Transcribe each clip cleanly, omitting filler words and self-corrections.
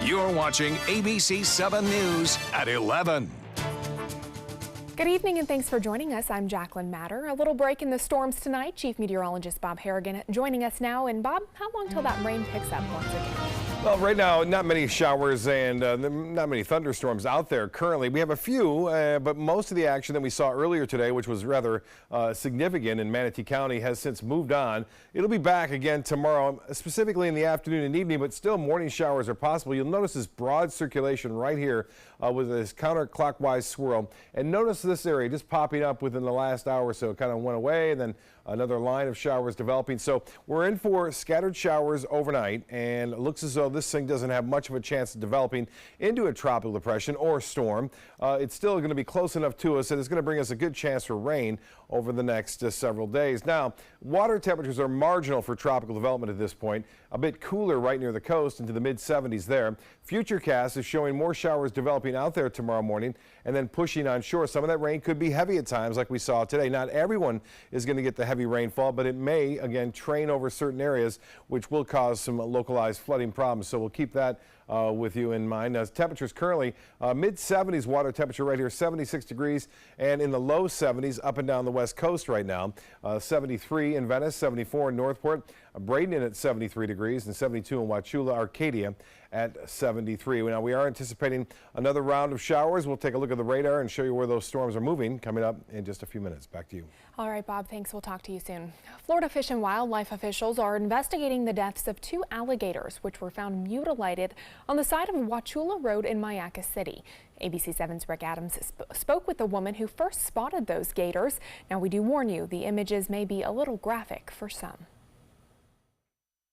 You're watching ABC7 News at 11. Good evening and thanks for joining us. I'm Jacqueline Matter. A little break in the storms tonight. Chief Meteorologist Bob Harrigan joining us now. And Bob, how long till that rain picks up once again? Well, right now, not many showers and not many thunderstorms out there currently. We have a few, but most of the action that we saw earlier today, which was rather significant in Manatee County, has since moved on. It'll be back again tomorrow, specifically in the afternoon and evening, but still morning showers are possible. You'll notice this broad circulation right here with this counterclockwise swirl. And notice this area just popping up within the last hour or so. It kind of went away and then another line of showers developing. So we're in for scattered showers overnight, and it looks as though this thing doesn't have much of a chance of developing into a tropical depression or storm. It's still going to be close enough to us that it's going to bring us a good chance for rain over the next several days. Now, water temperatures are marginal for tropical development at this point. A bit cooler right near the coast into the mid-70s there. Futurecast is showing more showers developing out there tomorrow morning and then pushing on shore. Some of that rain could be heavy at times like we saw today. Not everyone is going to get the heavy rainfall, but it may, again, train over certain areas, which will cause some localized flooding problems. So we'll keep that with you in mind. Now, temperatures currently mid-70s water temperature right here, 76 degrees, and in the low 70s up and down the west coast right now. 73 in Venice, 74 in Northport, Bradenton at 73 degrees, and 72 in Wauchula, Arcadia at 73. Now, we are anticipating another round of showers. We'll take a look at the radar and show you where those storms are moving coming up in just a few minutes. Back to you. All right, Bob, thanks. We'll talk to you soon. Florida Fish and Wildlife officials are investigating the deaths of 2 alligators, which were found mutilated on the side of Wauchula Road in Mayaca City. ABC7's Rick Adams spoke with the woman who first spotted those gators. Now, we do warn you, the images may be a little graphic for some.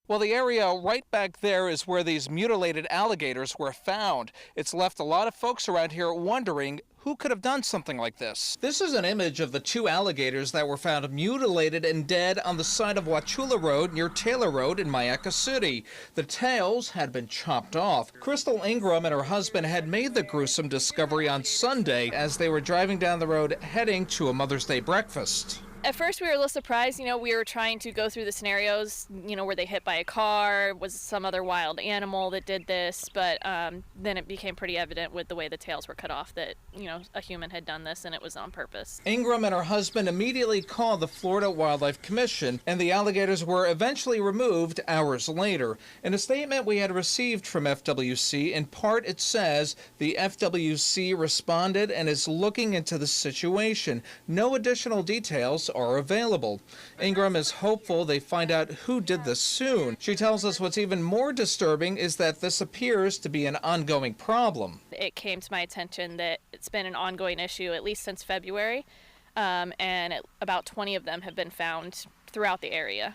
Well, the area right back there is where these mutilated alligators were found. It's left a lot of folks around here wondering who could have done something like this. This is an image of the 2 alligators that were found mutilated and dead on the side of Wauchula Road near Taylor Road in Mayaca City. The tails had been chopped off. Crystal Ingram and her husband had made the gruesome discovery on Sunday as they were driving down the road heading to a Mother's Day breakfast. At first, we were a little surprised. We were trying to go through the scenarios, were they hit by a car? Was it some other wild animal that did this? But then it became pretty evident with the way the tails were cut off that, a human had done this and it was on purpose. Ingram and her husband immediately called the Florida Wildlife Commission, and the alligators were eventually removed hours later. In a statement we had received from FWC, in part it says the FWC responded and is looking into the situation. No additional details are available. Ingram is hopeful they find out who did this soon. She tells us what's even more disturbing is that this appears to be an ongoing problem. It came to my attention that it's been an ongoing issue at least since February, and about 20 of them have been found throughout the area.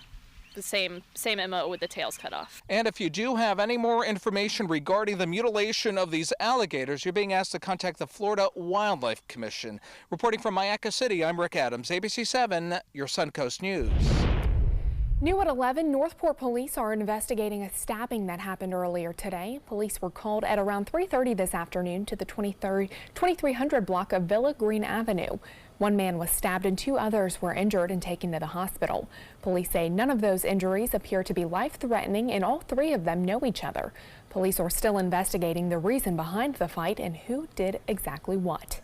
The same MO with the tails cut off. And if you do have any more information regarding the mutilation of these alligators, you're being asked to contact the Florida Wildlife Commission. Reporting from Mayaca City, I'm Rick Adams, ABC7, your Suncoast News. New at 11, Northport police are investigating a stabbing that happened earlier today. Police were called at around 3:30 this afternoon to the 2300 block of Villa Green Avenue. One man was stabbed and 2 others were injured and taken to the hospital. Police say none of those injuries appear to be life-threatening and all 3 of them know each other. Police are still investigating the reason behind the fight and who did exactly what.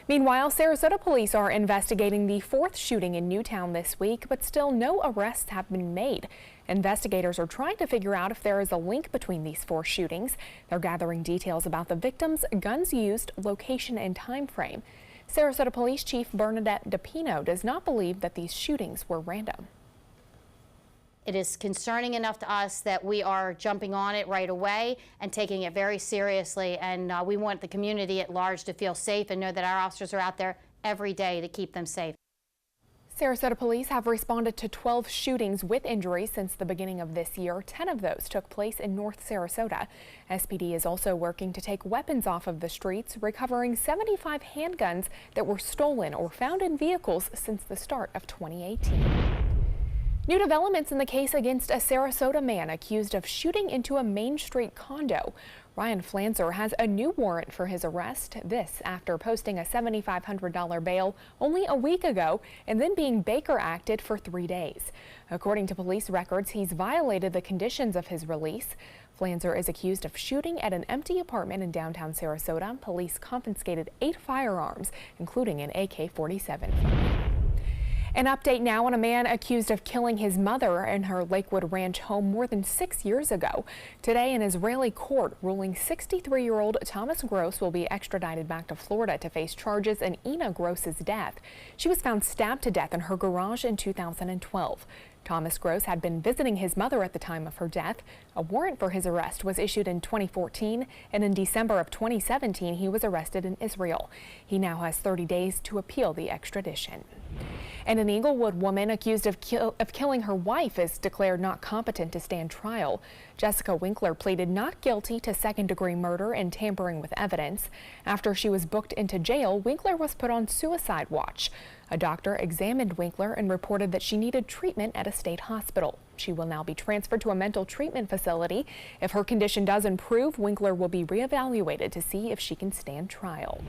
Meanwhile, Sarasota police are investigating the 4th shooting in Newtown this week, but still no arrests have been made. Investigators are trying to figure out if there is a link between these 4 shootings. They're gathering details about the victims, guns used, location, and time frame. Sarasota Police Chief Bernadette DePino does not believe that these shootings were random. It is concerning enough to us that we are jumping on it right away and taking it very seriously, and we want the community at large to feel safe and know that our officers are out there every day to keep them safe. Sarasota police have responded to 12 shootings with injuries since the beginning of this year. 10 of those took place in North Sarasota. SPD is also working to take weapons off of the streets, recovering 75 handguns that were stolen or found in vehicles since the start of 2018. New developments in the case against a Sarasota man accused of shooting into a Main Street condo. Ryan Flanzer has a new warrant for his arrest. This after posting a $7,500 bail only a week ago and then being Baker acted for 3 days. According to police records, he's violated the conditions of his release. Flanzer is accused of shooting at an empty apartment in downtown Sarasota. Police confiscated 8 firearms, including an AK-47. An update now on a man accused of killing his mother in her Lakewood Ranch home more than 6 years ago. Today, an Israeli court ruling 63-year-old Thomas Gross will be extradited back to Florida to face charges in Ina Gross's death. She was found stabbed to death in her garage in 2012. Thomas Gross had been visiting his mother at the time of her death. A warrant for his arrest was issued in 2014, and in December of 2017, he was arrested in Israel. He now has 30 days to appeal the extradition. And an Englewood woman accused of killing her wife is declared not competent to stand trial. Jessica Winkler pleaded not guilty to second-degree murder and tampering with evidence. After she was booked into jail, Winkler was put on suicide watch. A doctor examined Winkler and reported that she needed treatment at a state hospital. She will now be transferred to a mental treatment facility. If her condition does improve, Winkler will be reevaluated to see if she can stand trial.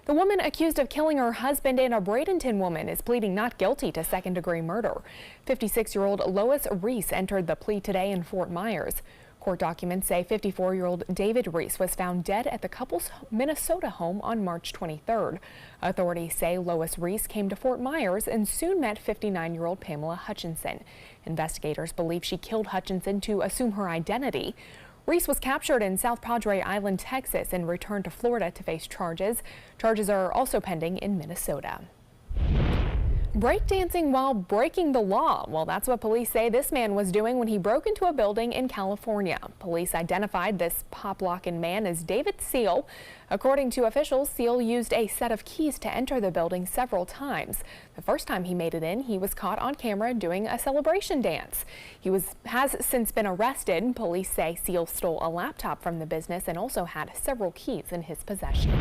The woman accused of killing her husband and a Bradenton woman is pleading not guilty to second-degree murder. 56-year-old Lois Reese entered the plea today in Fort Myers. Court documents say 54-year-old David Reese was found dead at the couple's Minnesota home on March 23rd. Authorities say Lois Reese came to Fort Myers and soon met 59-year-old Pamela Hutchinson. Investigators believe she killed Hutchinson to assume her identity. Reese was captured in South Padre Island, Texas, and returned to Florida to face charges. Charges are also pending in Minnesota. Breakdancing while breaking the law. Well, that's what police say this man was doing when he broke into a building in California. Police identified this pop-locking man as David Seal. According to officials, Seal used a set of keys to enter the building several times. The first time he made it in, he was caught on camera doing a celebration dance. He has since been arrested. Police say Seal stole a laptop from the business and also had several keys in his possession.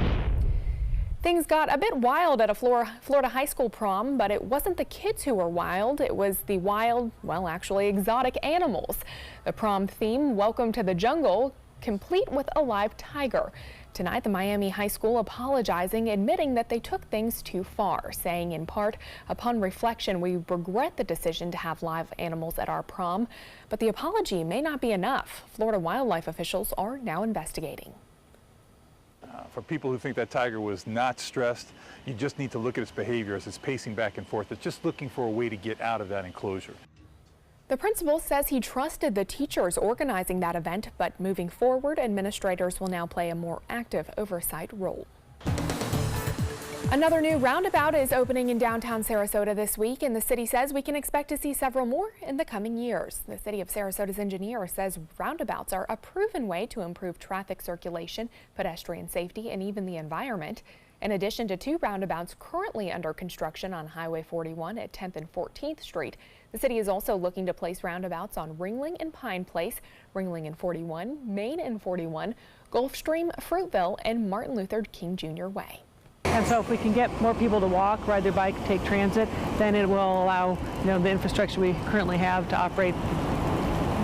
Things got a bit wild at a Florida high school prom, but it wasn't the kids who were wild. It was the wild, well, actually exotic animals. The prom theme, Welcome to the Jungle, complete with a live tiger. Tonight, the Miami High School apologizing, admitting that they took things too far, saying in part, upon reflection, we regret the decision to have live animals at our prom. But the apology may not be enough. Florida wildlife officials are now investigating. For people who think that tiger was not stressed, you just need to look at its behavior as it's pacing back and forth. It's just looking for a way to get out of that enclosure. The principal says he trusted the teachers organizing that event, but moving forward, administrators will now play a more active oversight role. Another new roundabout is opening in downtown Sarasota this week, and the city says we can expect to see several more in the coming years. The city of Sarasota's engineer says roundabouts are a proven way to improve traffic circulation, pedestrian safety, and even the environment. In addition to 2 roundabouts currently under construction on Highway 41 at 10th and 14th Street, the city is also looking to place roundabouts on Ringling and Pine Place, Ringling and 41, Main and 41, Gulfstream, Fruitville, and Martin Luther King Jr. Way. And so if we can get more people to walk, ride their bike, take transit, then it will allow, the infrastructure we currently have to operate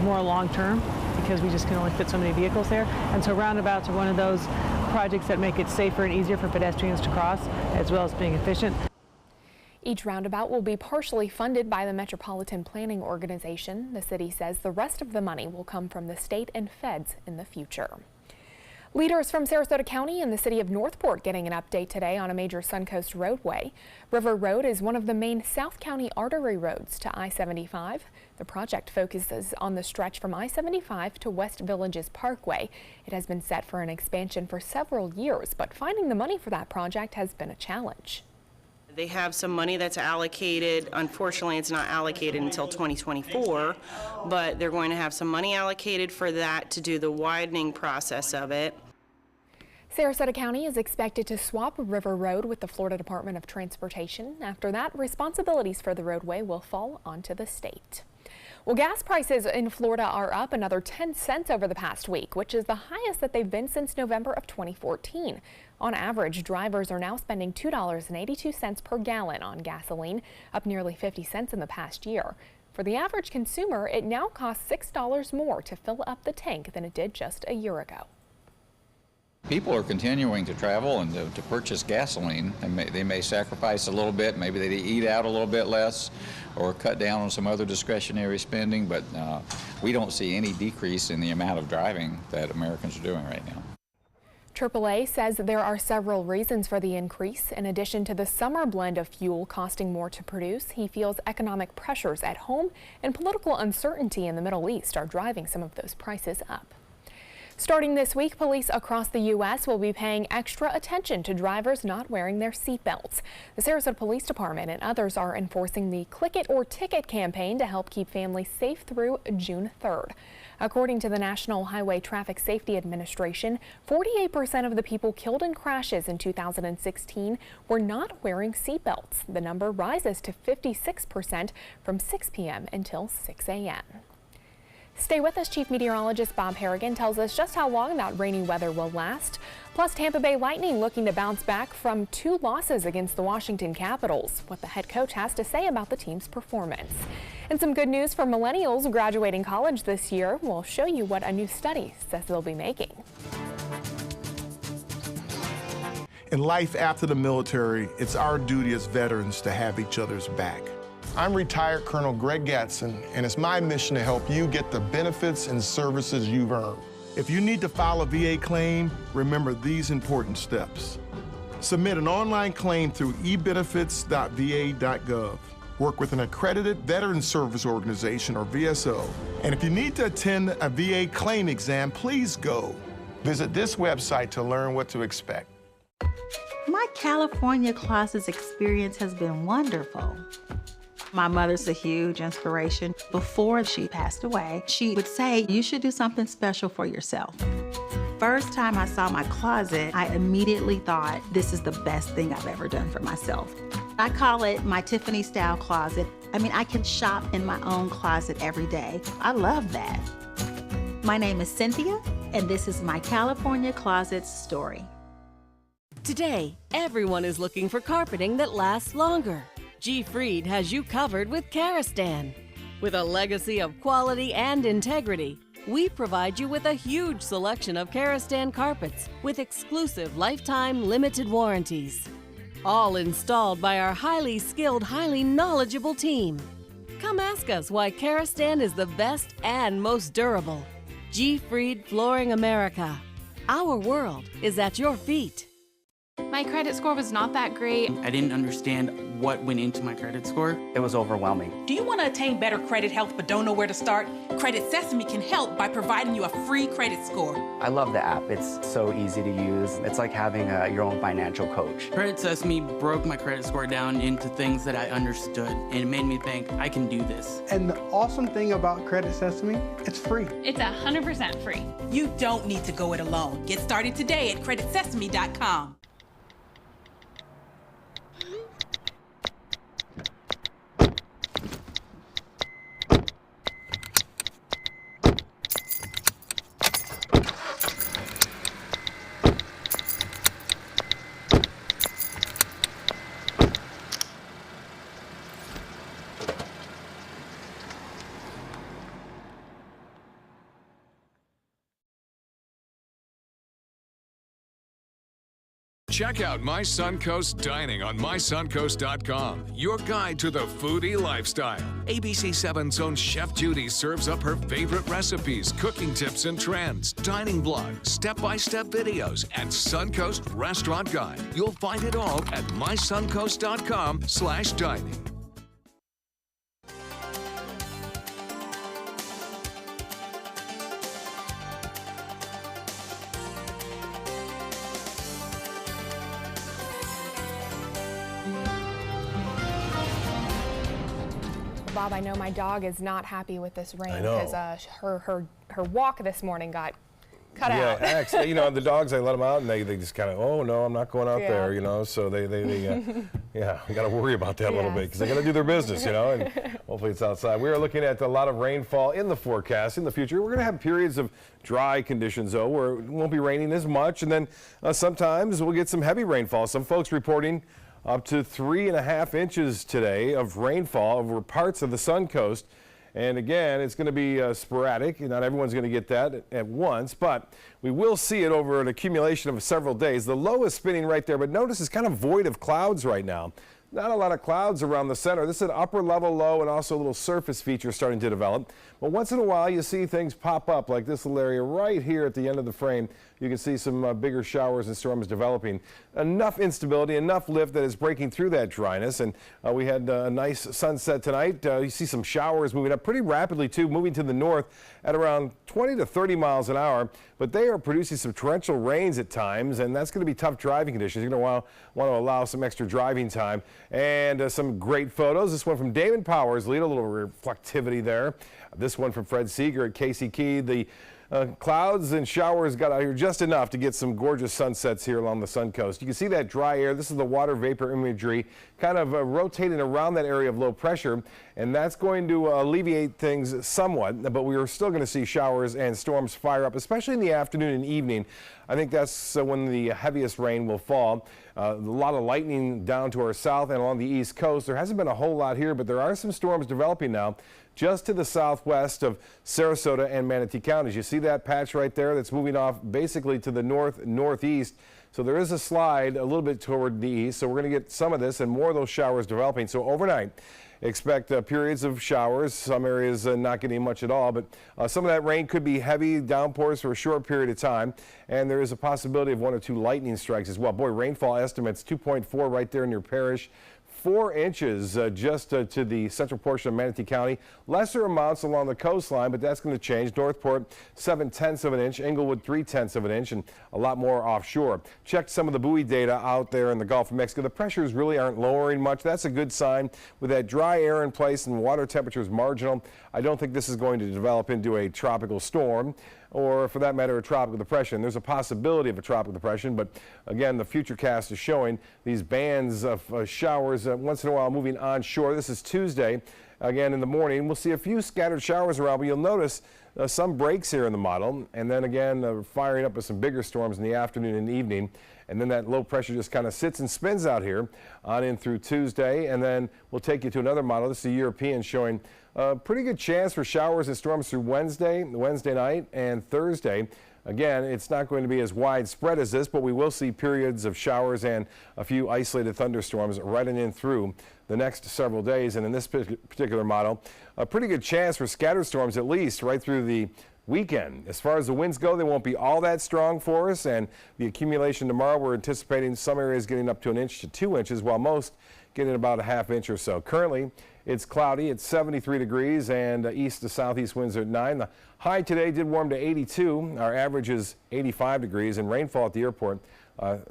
more long-term, because we just can only fit so many vehicles there. And so roundabouts are one of those projects that make it safer and easier for pedestrians to cross, as well as being efficient. Each roundabout will be partially funded by the Metropolitan Planning Organization. The city says the rest of the money will come from the state and feds in the future. Leaders from Sarasota County and the city of Northport getting an update today on a major Suncoast roadway. River Road is one of the main South County artery roads to I-75. The project focuses on the stretch from I-75 to West Villages Parkway. It has been set for an expansion for several years, but finding the money for that project has been a challenge. They have some money that's allocated. Unfortunately, it's not allocated until 2024, but they're going to have some money allocated for that to do the widening process of it. Sarasota County is expected to swap River Road with the Florida Department of Transportation. After that, responsibilities for the roadway will fall onto the state. Well, gas prices in Florida are up another 10 cents over the past week, which is the highest that they've been since November of 2014. On average, drivers are now spending $2.82 per gallon on gasoline, up nearly 50 cents in the past year. For the average consumer, it now costs $6 more to fill up the tank than it did just a year ago. People are continuing to travel and to purchase gasoline, and they may sacrifice a little bit. Maybe they eat out a little bit less or cut down on some other discretionary spending, but we don't see any decrease in the amount of driving that Americans are doing right now. AAA says there are several reasons for the increase. In addition to the summer blend of fuel costing more to produce, he feels economic pressures at home and political uncertainty in the Middle East are driving some of those prices up. Starting this week, police across the U.S. will be paying extra attention to drivers not wearing their seatbelts. The Sarasota Police Department and others are enforcing the Click It or Ticket campaign to help keep families safe through June 3rd. According to the National Highway Traffic Safety Administration, 48% of the people killed in crashes in 2016 were not wearing seatbelts. The number rises to 56% from 6 p.m. until 6 a.m. Stay with us. Chief Meteorologist Bob Harrigan tells us just how long that rainy weather will last. Plus, Tampa Bay Lightning looking to bounce back from 2 losses against the Washington Capitals. What the head coach has to say about the team's performance. And some good news for millennials graduating college this year. We'll show you what a new study says they'll be making. In life after the military, it's our duty as veterans to have each other's back. I'm retired Colonel Greg Gatson, and it's my mission to help you get the benefits and services you've earned. If you need to file a VA claim, remember these important steps. Submit an online claim through ebenefits.va.gov. Work with an accredited Veterans Service Organization, or VSO. And if you need to attend a VA claim exam, please go. Visit this website to learn what to expect. My California Closets experience has been wonderful. My mother's a huge inspiration. Before she passed away, she would say, you should do something special for yourself. First time I saw my closet, I immediately thought, this is the best thing I've ever done for myself. I call it my Tiffany style closet. I mean, I can shop in my own closet every day. I love that. My name is Cynthia, and this is my California Closets story. Today, everyone is looking for carpeting that lasts longer. G. Fried has you covered with Karastan. With a legacy of quality and integrity, we provide you with a huge selection of Karastan carpets with exclusive lifetime limited warranties. All installed by our highly skilled, highly knowledgeable team. Come ask us why Karastan is the best and most durable. G. Fried Flooring America. Our world is at your feet. My credit score was not that great. I didn't understand what went into my credit score. It was overwhelming. Do you want to attain better credit health but don't know where to start? Credit Sesame can help by providing you a free credit score. I love the app. It's so easy to use. It's like having your own financial coach. Credit Sesame broke my credit score down into things that I understood, and it made me think, I can do this. And the awesome thing about Credit Sesame, it's free. It's 100% free. You don't need to go it alone. Get started today at creditsesame.com. Check out My Suncoast Dining on mysuncoast.com, your guide to the foodie lifestyle. ABC7's own Chef Judy serves up her favorite recipes, cooking tips and trends, dining blogs, step-by-step videos, and Suncoast Restaurant Guide. You'll find it all at mysuncoast.com/dining. Bob, I know my dog is not happy with this rain know. because her walk this morning got cut Yeah, out. actually, you know, the dogs, I let them out and they just kind of, oh no, I'm not going out there, you know, so they yeah, we got to worry about that a little bit because they got to do their business, you know, and hopefully it's outside. We are looking at a lot of rainfall in the forecast in the future. We're going to have periods of dry conditions, though, where it won't be raining as much, and then sometimes we'll get some heavy rainfall. Some folks reporting up to 3.5 inches today of rainfall over parts of the Suncoast. And again, it's going to be sporadic. Not everyone's going to get that at once, but we will see it over an accumulation of several days. The low is spinning right there, but notice it's kind of void of clouds right now. Not a lot of clouds around the center. This is an upper level low and also a little surface feature starting to develop. But once in a while you see things pop up like this little area right here at the end of the frame. You can see some bigger showers and storms developing. Enough instability, enough lift that is breaking through that dryness. And we had a nice sunset tonight. You see some showers moving up pretty rapidly too, moving to the north at around 20 to 30 miles an hour. But they are producing some torrential rains at times, and that's going to be tough driving conditions. You're going to want to allow some extra driving time. And some great photos. This one from Damon Powers, lead a little reflectivity there. This one from Fred Seeger at Casey Key. The clouds and showers got out here just enough to get some gorgeous sunsets here along the Sun Coast. You can see that dry air. This is the water vapor imagery kind of rotating around that area of low pressure, and that's going to alleviate things somewhat, but we are still going to see showers and storms fire up, especially in the afternoon and evening. I think that's when the heaviest rain will fall. A lot of lightning down to our south and along the east coast. There hasn't been a whole lot here, but there are some storms developing now just to the southwest of Sarasota and Manatee counties. You see that patch right there that's moving off basically to the northeast. So there is a slide a little bit toward the east. So we're going to get some of this and more of those showers developing. So overnight, expect periods of showers. Some areas not getting much at all, but some of that rain could be heavy downpours for a short period of time. And there is a possibility of 1 or 2 lightning strikes as well. Boy, rainfall estimates 2.4 right there in your parish. 4 inches just to the central portion of Manatee County. Lesser amounts along the coastline, but that's going to change. Northport, 7/10 of an inch. Englewood, 3/10 of an inch, and a lot more offshore. Checked some of the buoy data out there in the Gulf of Mexico. The pressures really aren't lowering much. That's a good sign. With that dry air in place and water temperatures marginal, I don't think this is going to develop into a tropical storm, or for that matter, a tropical depression. There's a possibility of a tropical depression, but again, the futurecast is showing these bands of showers once in a while moving onshore. This is Tuesday. Again, in the morning, we'll see a few scattered showers around, but you'll notice some breaks here in the model, and then again, firing up with some bigger storms in the afternoon and evening. And then that low pressure just kind of sits and spins out here on in through Tuesday, and then we'll take you to another model. This is the European, showing a pretty good chance for showers and storms through Wednesday night and Thursday. Again, it's not going to be as widespread as this, but we will see periods of showers and a few isolated thunderstorms running in through the next several days. And in this particular model, a pretty good chance for scattered storms at least right through the weekend. As far as the winds go, they won't be all that strong for us, and the accumulation tomorrow, we're anticipating some areas getting up to 1 inch to 2 inches, while most getting about a ½ inch or so. Currently, it's cloudy. It's 73 degrees, and east to southeast winds are at 9. The high today did warm to 82. Our average is 85 degrees, and rainfall at the airport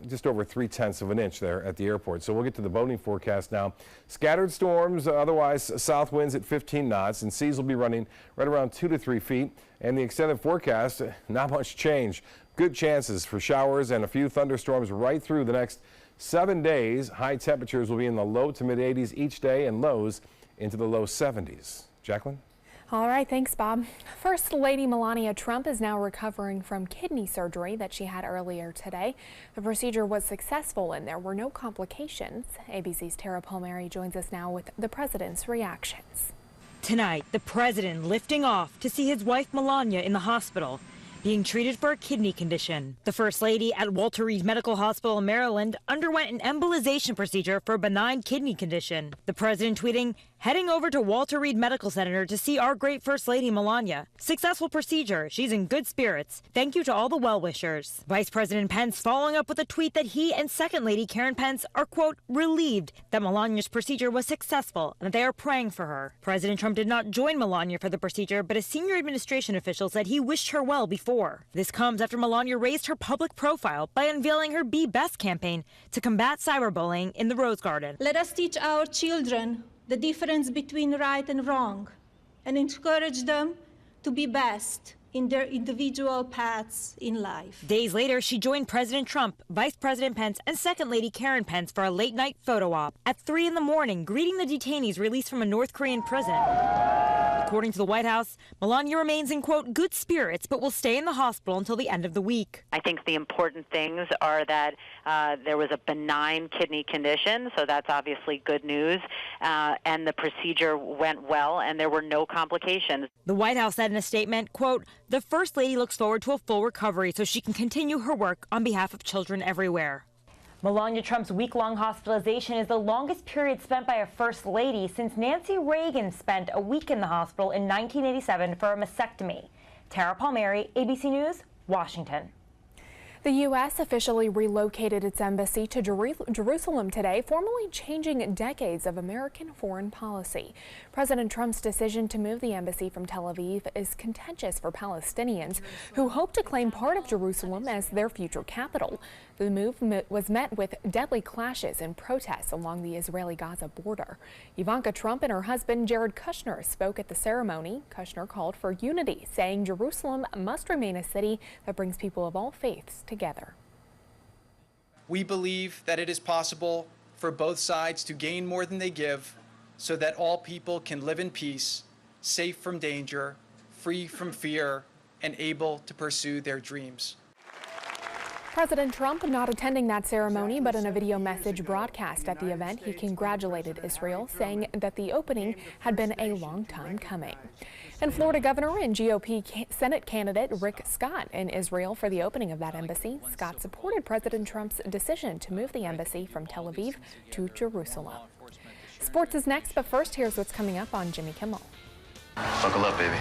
just over 3/10 of an inch there at the airport. So we'll get to the boating forecast now. Scattered storms, otherwise south winds at 15 knots, and seas will be running right around 2 to 3 feet. And the extended forecast, not much change. Good chances for showers and a few thunderstorms right through the next 7 days. High temperatures will be in the low to mid 80s each day, and lows into the low 70s. Jacqueline? All right, thanks, Bob. First Lady Melania Trump is now recovering from kidney surgery that she had earlier today. The procedure was successful and there were no complications. ABC's Tara Palmieri joins us now with the president's reactions. Tonight, the president lifting off to see his wife Melania in the hospital, being treated for a kidney condition. The First Lady at Walter Reed Medical Hospital in Maryland underwent an embolization procedure for a benign kidney condition. The president tweeting, "Heading over to Walter Reed Medical Center to see our great First Lady Melania. Successful procedure. She's in good spirits. Thank you to all the well-wishers." Vice President Pence following up with a tweet that he and Second Lady Karen Pence are, quote, relieved that Melania's procedure was successful and that they are praying for her. President Trump did not join Melania for the procedure, but a senior administration official said he wished her well before. This comes after Melania raised her public profile by unveiling her Be Best campaign to combat cyberbullying in the Rose Garden. Let us teach our children the difference between right and wrong, and encourage them to be best in their individual paths in life. Days later, she joined President Trump, Vice President Pence, and Second Lady Karen Pence for a late-night photo op at 3 in the morning, greeting the detainees released from a North Korean prison. According to the White House, Melania remains in, quote, good spirits, but will stay in the hospital until the end of the week. I think the important things are that there was a benign kidney condition, so that's obviously good news, and the procedure went well, and there were no complications. The White House said in a statement, quote, the First Lady looks forward to a full recovery so she can continue her work on behalf of children everywhere. Melania Trump's week-long hospitalization is the longest period spent by a First Lady since Nancy Reagan spent a week in the hospital in 1987 for a mastectomy. Tara Palmieri, ABC News, Washington. The U.S. officially relocated its embassy to Jerusalem today, formally changing decades of American foreign policy. President Trump's decision to move the embassy from Tel Aviv is contentious for Palestinians who hope to claim part of Jerusalem as their future capital. The move was met with deadly clashes and protests along the Israeli-Gaza border. Ivanka Trump and her husband Jared Kushner spoke at the ceremony. Kushner called for unity, saying Jerusalem must remain a city that brings people of all faiths together. We believe that it is possible for both sides to gain more than they give so that all people can live in peace, safe from danger, free from fear, and able to pursue their dreams. President Trump not attending that ceremony, but in a video message broadcast at the event, he congratulated Israel, saying that the opening had been a long time coming. And Florida Governor and GOP Senate candidate Rick Scott in Israel for the opening of that embassy. Scott supported President Trump's decision to move the embassy from Tel Aviv to Jerusalem. Sports is next, but first, here's what's coming up on Jimmy Kimmel. Buckle up, baby.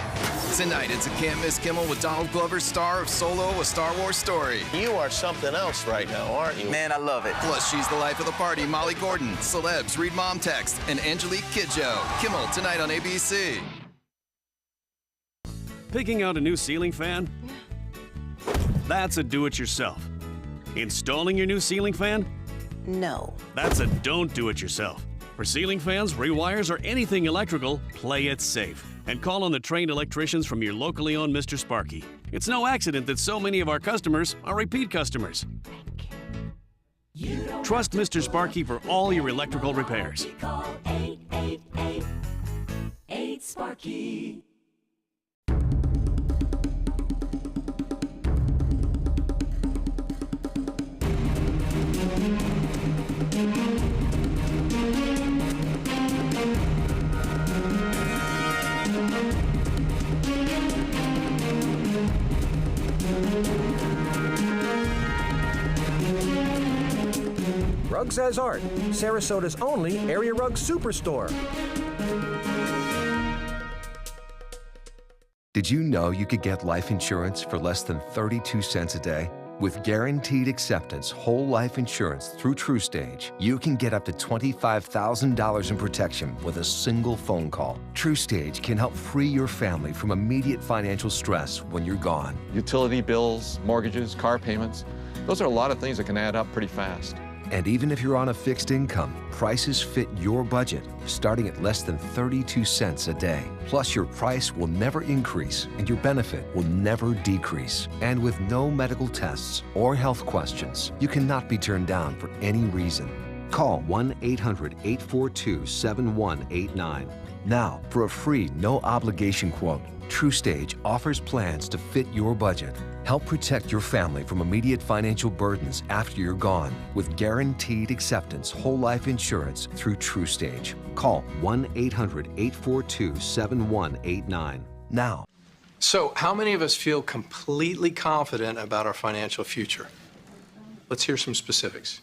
Tonight, it's a Can't Miss Kimmel with Donald Glover, star of Solo, A Star Wars Story. You are something else right now, aren't you? Man, I love it. Plus, she's the life of the party, Molly Gordon, celebs, read mom text, and Angelique Kidjo. Kimmel, tonight on ABC. Picking out a new ceiling fan? That's a do-it-yourself. Installing your new ceiling fan? No. That's a don't do-it-yourself. For ceiling fans, rewires, or anything electrical, play it safe. And call on the trained electricians from your locally owned Mr. Sparky. It's no accident that so many of our customers are repeat customers. Trust Mr. Sparky for all your electrical repairs. Call 888-8-SPARKY. Rugs as Art, Sarasota's only area rug superstore. Did you know you could get life insurance for less than 32 cents a day? With guaranteed acceptance whole life insurance through TruStage, you can get up to $25,000 in protection with a single phone call. TruStage can help free your family from immediate financial stress when you're gone. Utility bills, mortgages, car payments, those are a lot of things that can add up pretty fast. And even if you're on a fixed income, prices fit your budget, starting at less than 32 cents a day. Plus, your price will never increase and your benefit will never decrease. And with no medical tests or health questions, you cannot be turned down for any reason. Call 1-800-842-7189. Now, for a free, no-obligation quote, TruStage offers plans to fit your budget. Help protect your family from immediate financial burdens after you're gone with guaranteed acceptance whole life insurance through TruStage. Call 1-800-842-7189 now. So, how many of us feel completely confident about our financial future? Let's hear some specifics.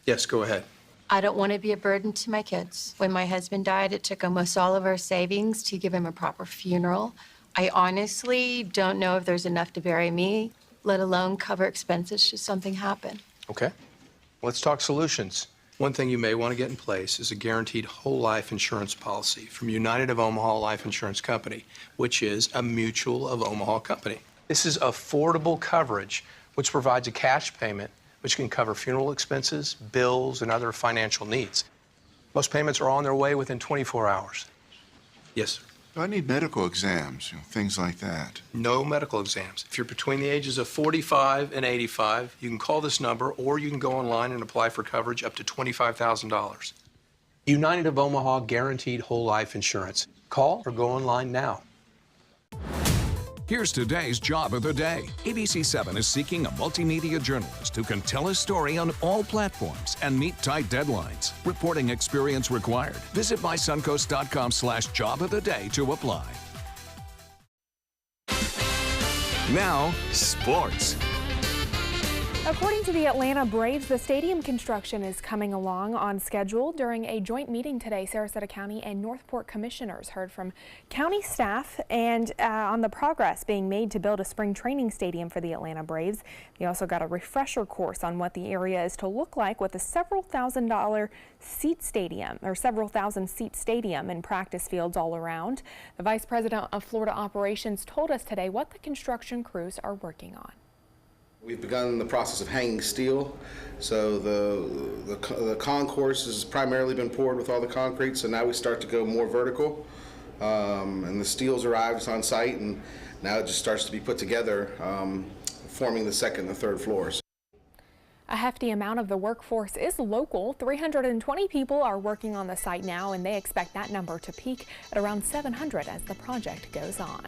Yes, go ahead. I don't want to be a burden to my kids. When my husband died, it took almost all of our savings to give him a proper funeral. I honestly don't know if there's enough to bury me, let alone cover expenses should something happen. Okay. Let's talk solutions. One thing you may want to get in place is a guaranteed whole life insurance policy from United of Omaha Life Insurance Company, which is a Mutual of Omaha company. This is affordable coverage, which provides a cash payment which can cover funeral expenses, bills, and other financial needs. Most payments are on their way within 24 hours. Yes, sir. I need medical exams, things like that. No medical exams. If you're between the ages of 45 and 85, you can call this number or you can go online and apply for coverage up to $25,000. United of Omaha Guaranteed Whole Life Insurance. Call or go online now. Here's today's job of the day. ABC7 is seeking a multimedia journalist who can tell a story on all platforms and meet tight deadlines. Reporting experience required. Visit mysuncoast.com/job of the day to apply. Now, sports. According to the Atlanta Braves, the stadium construction is coming along on schedule. During a joint meeting today, Sarasota County and Northport commissioners heard from county staff and on the progress being made to build a spring training stadium for the Atlanta Braves. They also got a refresher course on what the area is to look like with a several thousand seat stadium and practice fields all around. The Vice President of Florida Operations told us today what the construction crews are working on. We've begun the process of hanging steel, so the concourse has primarily been poured with all the concrete, so now we start to go more vertical, and the steel's arrived on site, and now it just starts to be put together, forming the second and third floors. A hefty amount of the workforce is local. 320 people are working on the site now, and they expect that number to peak at around 700 as the project goes on.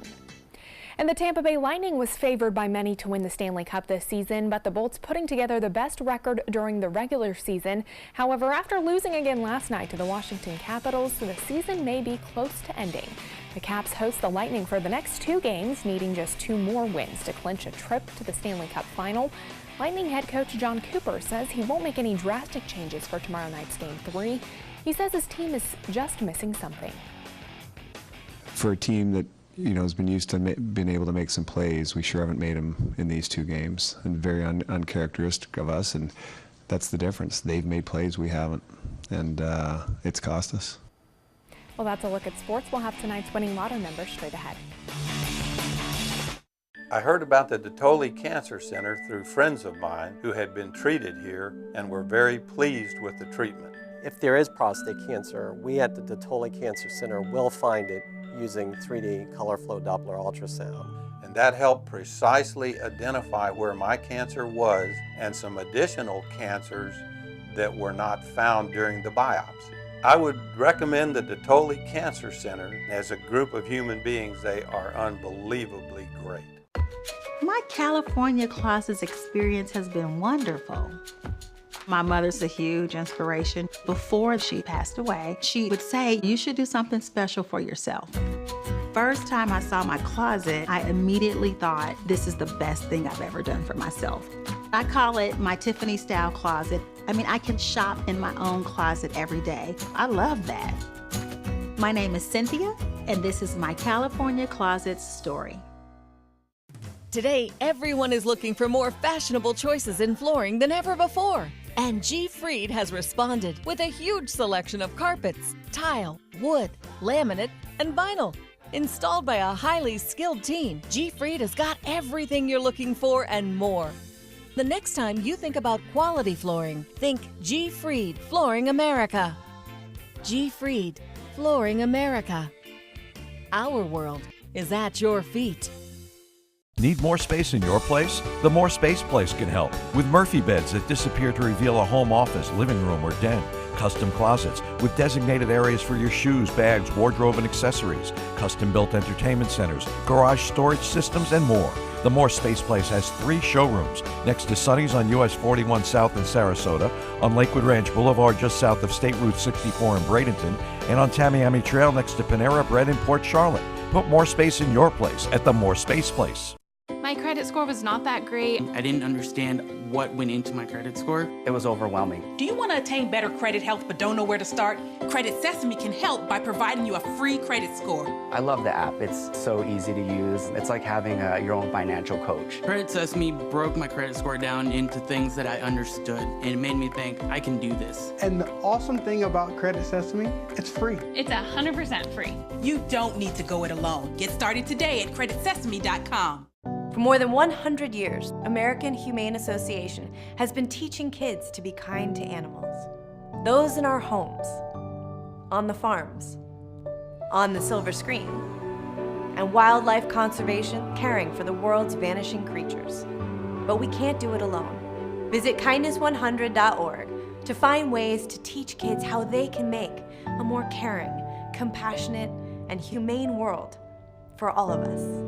And the Tampa Bay Lightning was favored by many to win the Stanley Cup this season, but the Bolts putting together the best record during the regular season. However, after losing again last night to the Washington Capitals, the season may be close to ending. The Caps host the Lightning for the next 2 games, needing just 2 more wins to clinch a trip to the Stanley Cup final. Lightning head coach John Cooper says he won't make any drastic changes for tomorrow night's Game 3. He says his team is just missing something. For a team that has been used to been able to make some plays, we sure haven't made them in these 2 games, and very uncharacteristic of us, and that's the difference. They've made plays, we haven't, and it's cost us. Well, that's a look at sports. We'll have tonight's winning lotto numbers straight ahead. I heard about the Dotoli Cancer Center through friends of mine who had been treated here and were very pleased with the treatment. If there is prostate cancer, we at the Dotoli Cancer Center will find it using 3D color flow Doppler ultrasound. And that helped precisely identify where my cancer was and some additional cancers that were not found during the biopsy. I would recommend the Dotoli Cancer Center. As a group of human beings, they are unbelievably great. My California Closets experience has been wonderful. My mother's a huge inspiration. Before she passed away, she would say, you should do something special for yourself. First time I saw my closet, I immediately thought, this is the best thing I've ever done for myself. I call it my Tiffany style closet. I mean, I can shop in my own closet every day. I love that. My name is Cynthia, and this is my California Closets story. Today, everyone is looking for more fashionable choices in flooring than ever before. And G. Fried has responded with a huge selection of carpets, tile, wood, laminate, and vinyl. Installed by a highly skilled team, G. Fried has got everything you're looking for and more. The next time you think about quality flooring, think G. Fried Flooring America. G. Fried Flooring America. Our world is at your feet. Need more space in your place? The More Space Place can help. With Murphy beds that disappear to reveal a home office, living room, or den. Custom closets with designated areas for your shoes, bags, wardrobe, and accessories. Custom-built entertainment centers, garage storage systems, and more. The More Space Place has 3 showrooms next to Sonny's on US 41 South in Sarasota, on Lakewood Ranch Boulevard just south of State Route 64 in Bradenton, and on Tamiami Trail next to Panera Bread in Port Charlotte. Put more space in your place at the More Space Place. My credit score was not that great. I didn't understand what went into my credit score. It was overwhelming. Do you want to attain better credit health but don't know where to start? Credit Sesame can help by providing you a free credit score. I love the app. It's so easy to use. It's like having your own financial coach. Credit Sesame broke my credit score down into things that I understood, and it made me think, I can do this. And the awesome thing about Credit Sesame, it's free. It's 100% free. You don't need to go it alone. Get started today at creditsesame.com. For more than 100 years, American Humane Association has been teaching kids to be kind to animals. Those in our homes, on the farms, on the silver screen, and wildlife conservation, caring for the world's vanishing creatures. But we can't do it alone. Visit kindness100.org to find ways to teach kids how they can make a more caring, compassionate, and humane world for all of us.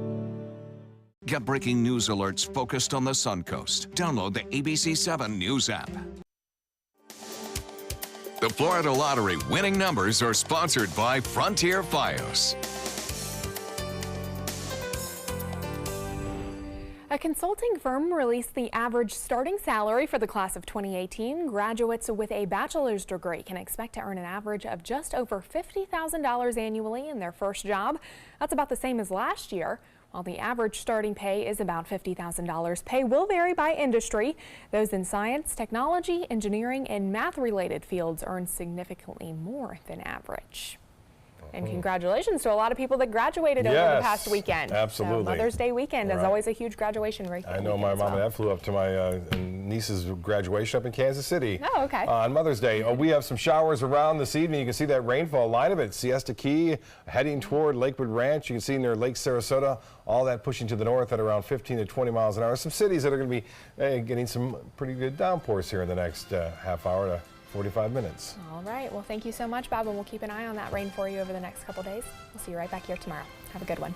Get breaking news alerts focused on the Suncoast. Download the ABC7 News app. The Florida Lottery winning numbers are sponsored by Frontier Fios. A consulting firm released the average starting salary for the class of 2018. Graduates with a bachelor's degree can expect to earn an average of just over $50,000 annually in their first job. That's about the same as last year. While the average starting pay is about $50,000, pay will vary by industry. Those in science, technology, engineering, and math-related fields earn significantly more than average. And congratulations to a lot of people that graduated over the past weekend. Absolutely. So Mother's Day weekend is always a huge graduation weekend. I know my mom and dad flew up to my niece's graduation up in Kansas City. Oh, okay. On Mother's Day. We have some showers around this evening. You can see that rainfall line of it. Siesta Key heading toward Lakewood Ranch. You can see near Lake Sarasota, all that pushing to the north at around 15 to 20 miles an hour. Some cities that are going to be getting some pretty good downpours here in the next half hour to 45 minutes. All right. Well, thank you so much, Bob, and we'll keep an eye on that rain for you over the next couple days. We'll see you right back here tomorrow. Have a good one.